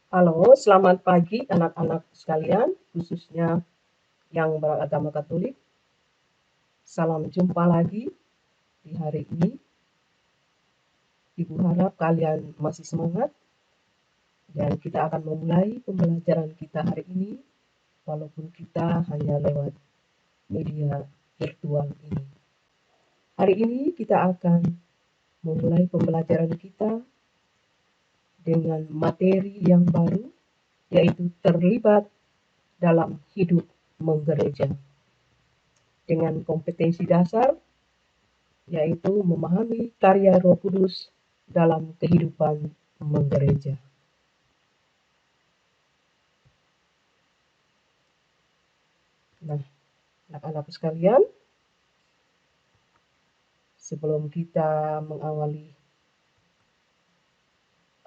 Halo, selamat pagi anak-anak sekalian, khususnya yang beragama Katolik. Salam jumpa lagi di hari ini. Ibu harap kalian masih semangat dan kita akan memulai pembelajaran kita hari ini walaupun kita hanya lewat media virtual ini. Hari ini kita akan memulai pembelajaran kita dengan materi yang baru, yaitu terlibat dalam hidup menggereja. Dengan kompetensi dasar yaitu memahami karya Roh Kudus dalam kehidupan menggereja. Nah, anak-anak sekalian, sebelum kita mengawali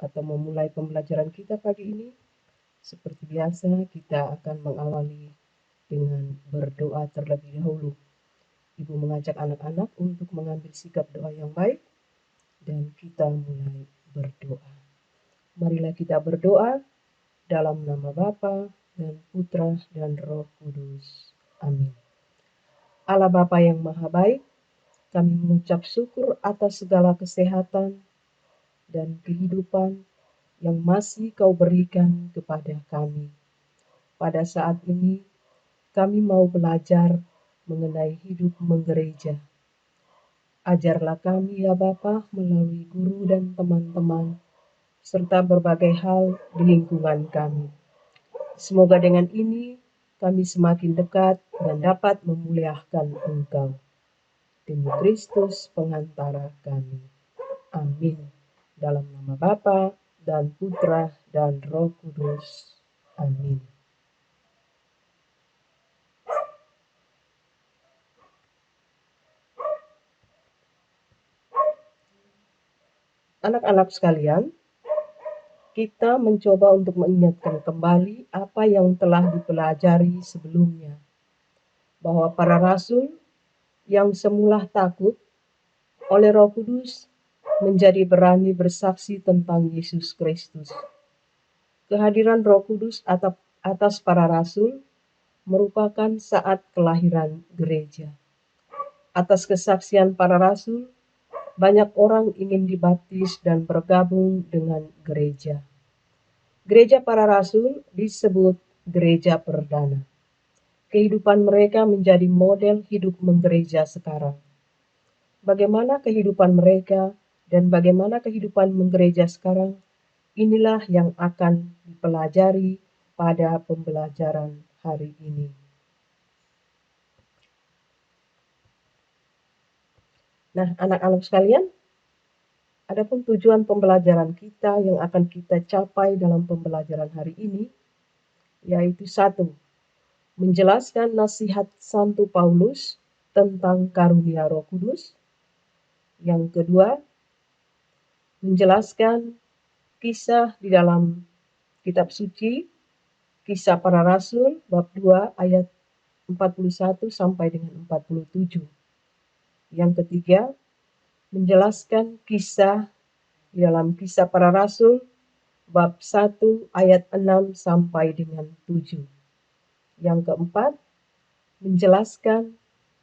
atau memulai pembelajaran kita pagi ini, seperti biasa kita akan mengawali dengan berdoa terlebih dahulu. Ibu mengajak anak-anak untuk mengambil sikap doa yang baik dan kita mulai berdoa. Marilah kita berdoa dalam nama Bapa dan Putra dan Roh Kudus. Amin. Allah Bapa yang Maha Baik, kami mengucap syukur atas segala kesehatan dan kehidupan yang masih Kau berikan kepada kami. Pada saat ini, kami mau belajar mengenai hidup menggereja. Ajarlah kami ya Bapa melalui guru dan teman-teman, serta berbagai hal di lingkungan kami. Semoga dengan ini kami semakin dekat dan dapat memuliakan Engkau. Demi Kristus pengantara kami. Amin. Dalam nama Bapa dan Putra dan Roh Kudus. Amin. Anak-anak sekalian, kita mencoba untuk mengingatkan kembali apa yang telah dipelajari sebelumnya. Bahwa para rasul yang semula takut oleh Roh Kudus menjadi berani bersaksi tentang Yesus Kristus. Kehadiran Roh Kudus atas para rasul merupakan saat kelahiran gereja. Atas kesaksian para rasul, banyak orang ingin dibaptis dan bergabung dengan gereja. Gereja para rasul disebut gereja perdana. Kehidupan mereka menjadi model hidup menggereja sekarang. Bagaimana kehidupan mereka dan bagaimana kehidupan menggereja sekarang, inilah yang akan dipelajari pada pembelajaran hari ini. Nah, anak-anak sekalian, adapun tujuan pembelajaran kita yang akan kita capai dalam pembelajaran hari ini, yaitu 1. Menjelaskan nasihat Santo Paulus tentang karunia Roh Kudus. Yang kedua, menjelaskan kisah di dalam kitab suci, Kisah Para Rasul, bab 2 ayat 41 sampai dengan 47. Yang ketiga, menjelaskan kisah di dalam Kisah Para Rasul, bab 1 ayat 6 sampai dengan 7. Yang keempat, menjelaskan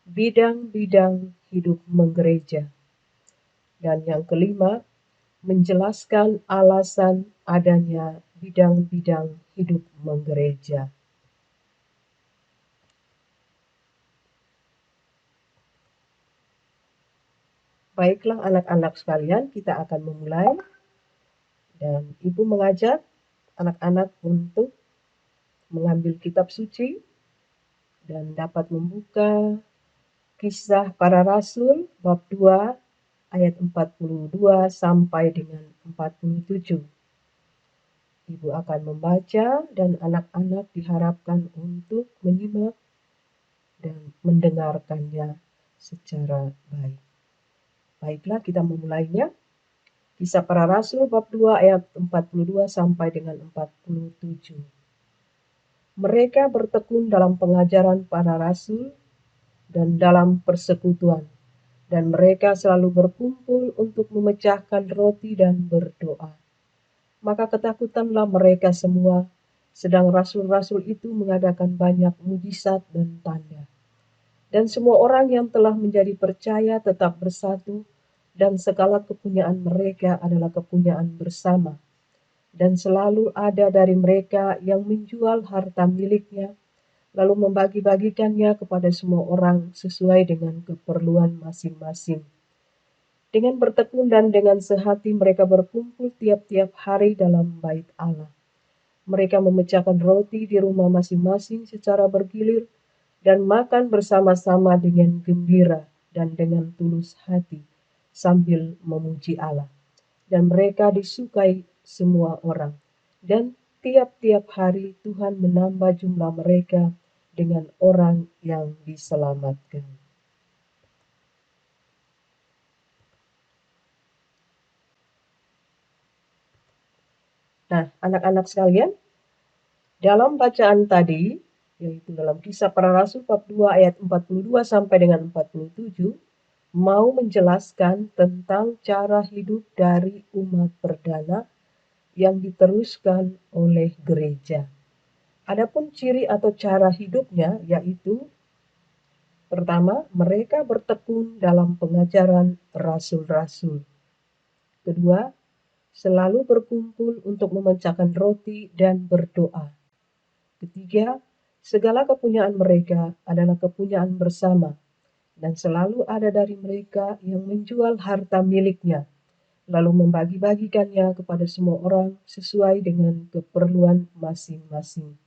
bidang-bidang hidup menggereja. Dan yang kelima, menjelaskan alasan adanya bidang-bidang hidup menggereja. Baiklah anak-anak sekalian, kita akan memulai. Dan Ibu mengajak anak-anak untuk mengambil kitab suci dan dapat membuka Kisah Para Rasul bab 2 ayat 42 sampai dengan 47. Ibu akan membaca dan anak-anak diharapkan untuk menyimak dan mendengarkannya secara baik. Baiklah, kita memulainya. Kisah Para Rasul bab 2 ayat 42 sampai dengan 47. Mereka bertekun dalam pengajaran para rasul dan dalam persekutuan, dan mereka selalu berkumpul untuk memecahkan roti dan berdoa. Maka ketakutanlah mereka semua, sedang rasul-rasul itu mengadakan banyak mujizat dan tanda. Dan semua orang yang telah menjadi percaya tetap bersatu, dan segala kepunyaan mereka adalah kepunyaan bersama. Dan selalu ada dari mereka yang menjual harta miliknya, lalu membagi-bagikannya kepada semua orang sesuai dengan keperluan masing-masing. Dengan bertekun dan dengan sehati mereka berkumpul tiap-tiap hari dalam bait Allah. Mereka memecahkan roti di rumah masing-masing secara bergilir dan makan bersama-sama dengan gembira dan dengan tulus hati sambil memuji Allah. Dan mereka disukai semua orang. Dan tiap-tiap hari Tuhan menambah jumlah mereka dengan orang yang diselamatkan. Nah, anak-anak sekalian, dalam bacaan tadi, yaitu dalam Kisah Para Rasul bab 2 ayat 42 sampai dengan 47, mau menjelaskan tentang cara hidup dari umat perdana yang diteruskan oleh gereja. Adapun ciri atau cara hidupnya yaitu pertama, mereka bertekun dalam pengajaran rasul-rasul. Kedua, selalu berkumpul untuk memecahkan roti dan berdoa. Ketiga, segala kepunyaan mereka adalah kepunyaan bersama, dan selalu ada dari mereka yang menjual harta miliknya, lalu membagi-bagikannya kepada semua orang sesuai dengan keperluan masing-masing.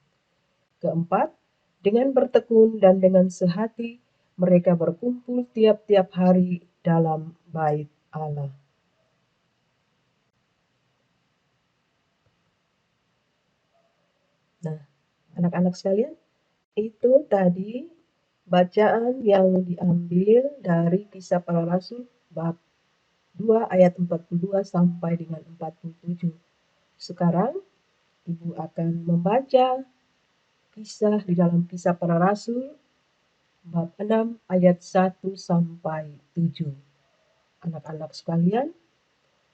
Keempat, dengan bertekun dan dengan sehati, mereka berkumpul tiap-tiap hari dalam bait Allah. Nah, anak-anak sekalian, itu tadi bacaan yang diambil dari Kisah Para Rasul bab 2 ayat 42 sampai dengan 47. Sekarang Ibu akan membaca kisah di dalam Kisah Para Rasul bab 6 ayat 1 sampai 7. Anak-anak sekalian,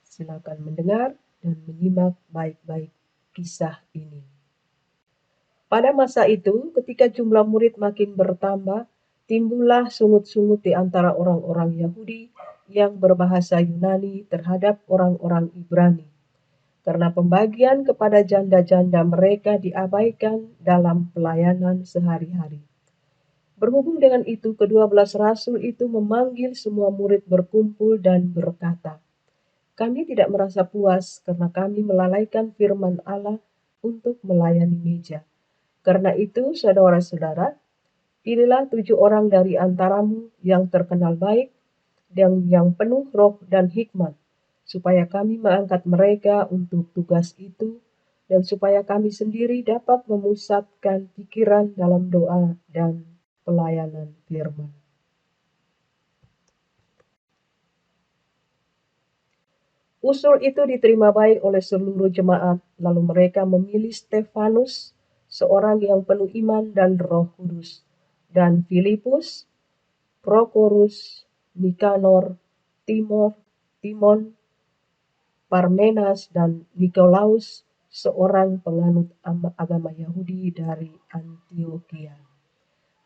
silakan mendengar dan menyimak baik-baik kisah ini. Pada masa itu, ketika jumlah murid makin bertambah, timbullah sungut-sungut di antara orang-orang Yahudi yang berbahasa Yunani terhadap orang-orang Ibrani, karena pembagian kepada janda-janda mereka diabaikan dalam pelayanan sehari-hari. Berhubung dengan itu, ke-12 rasul itu memanggil semua murid berkumpul dan berkata, "Kami tidak merasa puas karena kami melalaikan firman Allah untuk melayani meja. Karena itu, saudara-saudara, pilihlah 7 orang dari antaramu yang terkenal baik dan yang penuh roh dan hikmat, supaya kami mengangkat mereka untuk tugas itu, dan supaya kami sendiri dapat memusatkan pikiran dalam doa dan pelayanan firman." Usul itu diterima baik oleh seluruh jemaat, lalu mereka memilih Stefanus, seorang yang penuh iman dan Roh Kudus, dan Filipus, Prokorus, Nikanor, Timon, Parmenas, dan Nikolaus, seorang penganut agama Yahudi dari Antioquia.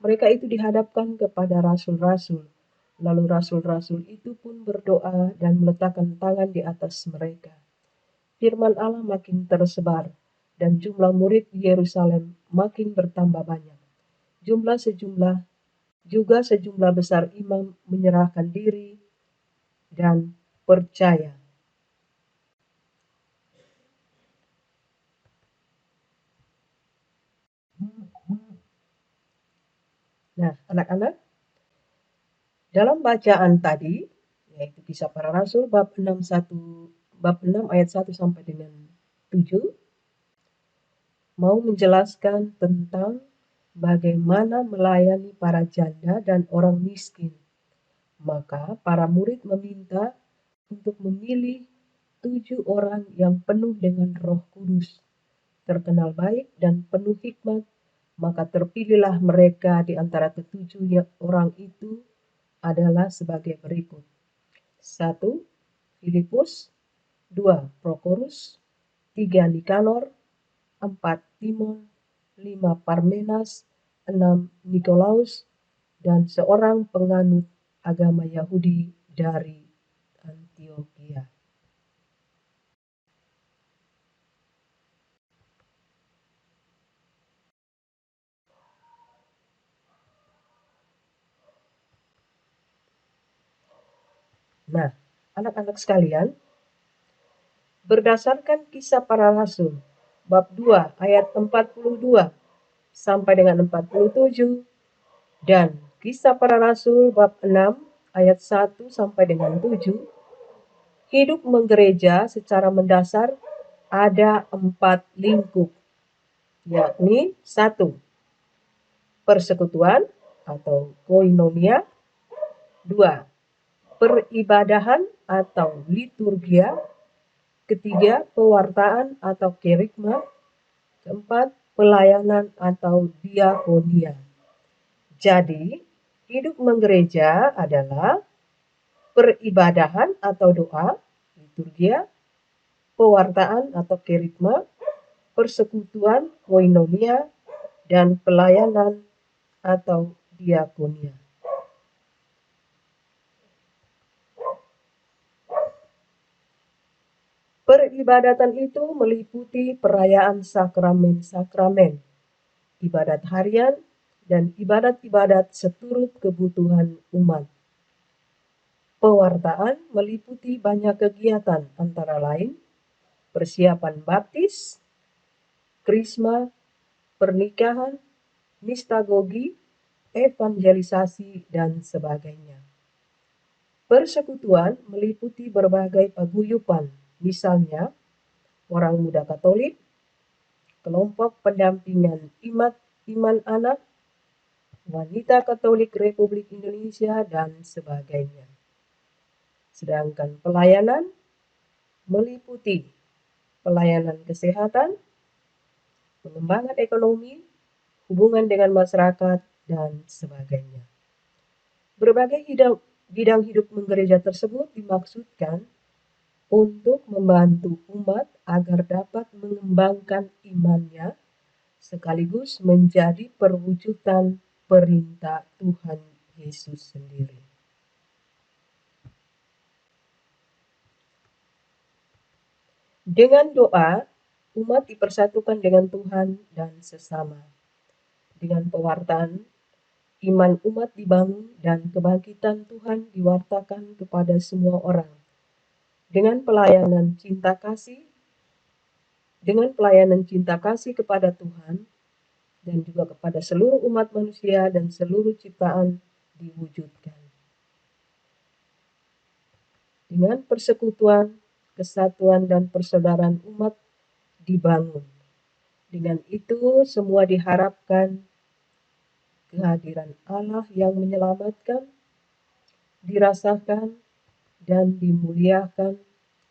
Mereka itu dihadapkan kepada rasul-rasul, lalu rasul-rasul itu pun berdoa dan meletakkan tangan di atas mereka. Firman Allah makin tersebar, dan jumlah murid di Yerusalem makin bertambah banyak. Sejumlah besar imam menyerahkan diri dan percaya. Nah, anak-anak, dalam bacaan tadi, yaitu Kisah Para Rasul bab 6 ayat 1 sampai dengan 7, mau menjelaskan tentang bagaimana melayani para janda dan orang miskin. Maka para murid meminta untuk memilih 7 orang yang penuh dengan Roh Kudus, terkenal baik dan penuh hikmat. Maka terpilihlah mereka di antara ke-7 orang itu adalah sebagai berikut. 1. Filipus. 2. Prokorus. 3 Nikanor, 4 Timon, 5 Parmenas, 6 Nikolaus, dan seorang penganut agama Yahudi dari Antiokhia. Nah, anak-anak sekalian, berdasarkan Kisah Para Rasul, bab 2 ayat 42 sampai dengan 47, dan Kisah Para Rasul bab 6 ayat 1 sampai dengan 7, hidup menggereja secara mendasar ada 4 lingkup, yakni 1. Persekutuan atau koinonia. 2. Peribadahan atau liturgia. 3. Pewartaan atau kerikma. 4. Pelayanan atau diakonia. Jadi, hidup menggereja adalah peribadahan atau doa, liturgia, pewartaan atau kerikma, persekutuan, koinonia, dan pelayanan atau diakonia. Peribadatan itu meliputi perayaan sakramen-sakramen, ibadat harian, dan ibadat-ibadat seturut kebutuhan umat. Pewartaan meliputi banyak kegiatan, antara lain persiapan baptis, krisma, pernikahan, mistagogi, evangelisasi, dan sebagainya. Persekutuan meliputi berbagai paguyuban, misalnya orang muda Katolik, kelompok pendampingan iman anak, wanita Katolik Republik Indonesia, dan sebagainya. Sedangkan pelayanan meliputi pelayanan kesehatan, pengembangan ekonomi, hubungan dengan masyarakat, dan sebagainya. Berbagai bidang hidup menggereja tersebut dimaksudkan untuk membantu umat agar dapat mengembangkan imannya sekaligus menjadi perwujudan perintah Tuhan Yesus sendiri. Dengan doa, umat dipersatukan dengan Tuhan dan sesama. Dengan pewartaan, iman umat dibangun dan kebangkitan Tuhan diwartakan kepada semua orang. Dengan pelayanan cinta kasih kepada Tuhan dan juga kepada seluruh umat manusia dan seluruh ciptaan diwujudkan. Dengan persekutuan, kesatuan, dan persaudaraan umat dibangun. Dengan itu semua diharapkan kehadiran Allah yang menyelamatkan, dirasakan, dan dimuliakan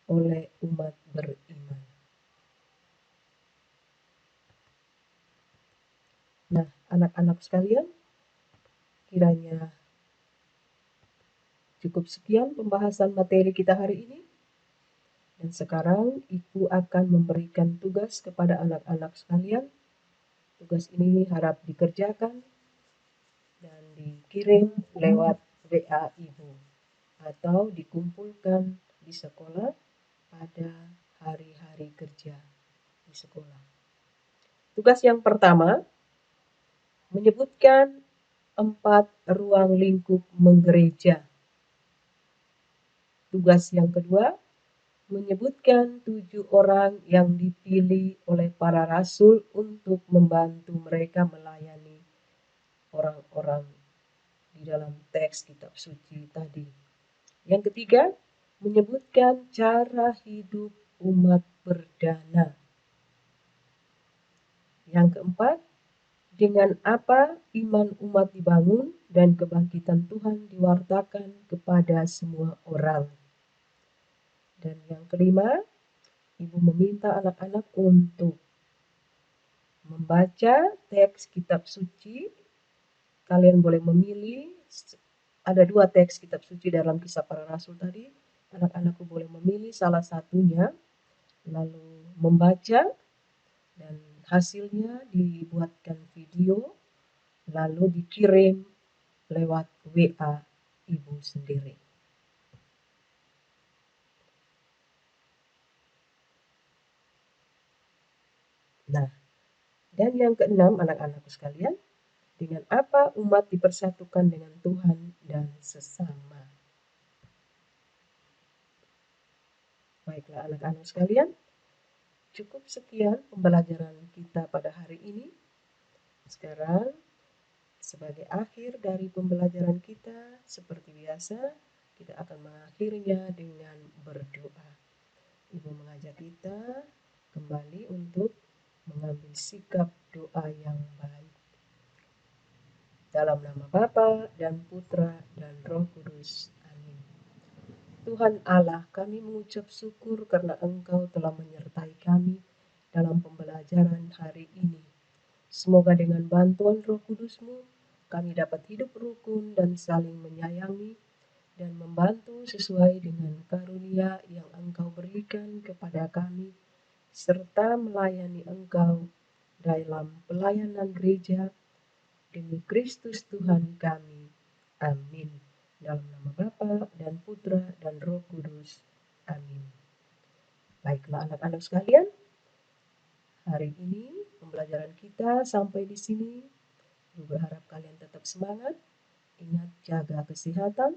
oleh umat beriman. Nah, anak-anak sekalian, kiranya cukup sekian pembahasan materi kita hari ini. Dan sekarang Ibu akan memberikan tugas kepada anak-anak sekalian. Tugas ini harap dikerjakan dan dikirim lewat WA Ibu atau dikumpulkan di sekolah pada hari-hari kerja di sekolah. Tugas yang pertama, menyebutkan 4 ruang lingkup menggereja. Tugas yang kedua, menyebutkan 7 orang yang dipilih oleh para rasul untuk membantu mereka melayani orang-orang di dalam teks kitab suci tadi. Yang ketiga, menyebutkan cara hidup umat perdana. Yang keempat, dengan apa iman umat dibangun dan kebangkitan Tuhan diwartakan kepada semua orang. Dan yang kelima, Ibu meminta anak-anak untuk membaca teks kitab suci. Kalian boleh memilih, ada 2 teks kitab suci dalam Kisah Para Rasul tadi. Anak-anakku boleh memilih salah satunya, lalu membaca dan hasilnya dibuatkan video lalu dikirim lewat WA ibu sendiri. Nah, dan yang keenam, anak-anakku sekalian, dengan apa umat dipersatukan dengan Tuhan dan sesama. Baiklah anak-anak sekalian, cukup sekian pembelajaran kita pada hari ini. Sekarang, sebagai akhir dari pembelajaran kita, seperti biasa, kita akan mengakhirinya dengan berdoa. Ibu mengajak kita kembali untuk mengambil sikap doa yang baik. Dalam nama Bapa dan Putra dan Roh Kudus. Amin. Tuhan Allah, kami mengucap syukur karena Engkau telah menyertai kami dalam pembelajaran hari ini. Semoga dengan bantuan Roh Kudus-Mu, kami dapat hidup rukun dan saling menyayangi dan membantu sesuai dengan karunia yang Engkau berikan kepada kami, serta melayani Engkau dalam pelayanan gereja demi Kristus Tuhan kami. Amin. Dalam nama Bapa dan Putra dan Roh Kudus. Amin. Baiklah anak-anak sekalian, hari ini pembelajaran kita sampai di sini. Ibu berharap kalian tetap semangat, ingat jaga kesehatan,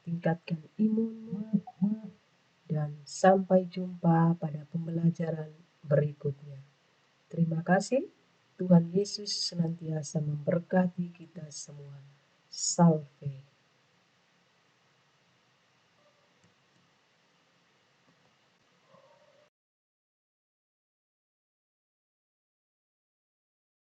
tingkatkan imunmu, dan sampai jumpa pada pembelajaran berikutnya. Terima kasih. Tuhan Yesus senantiasa memberkati kita semua. Salve.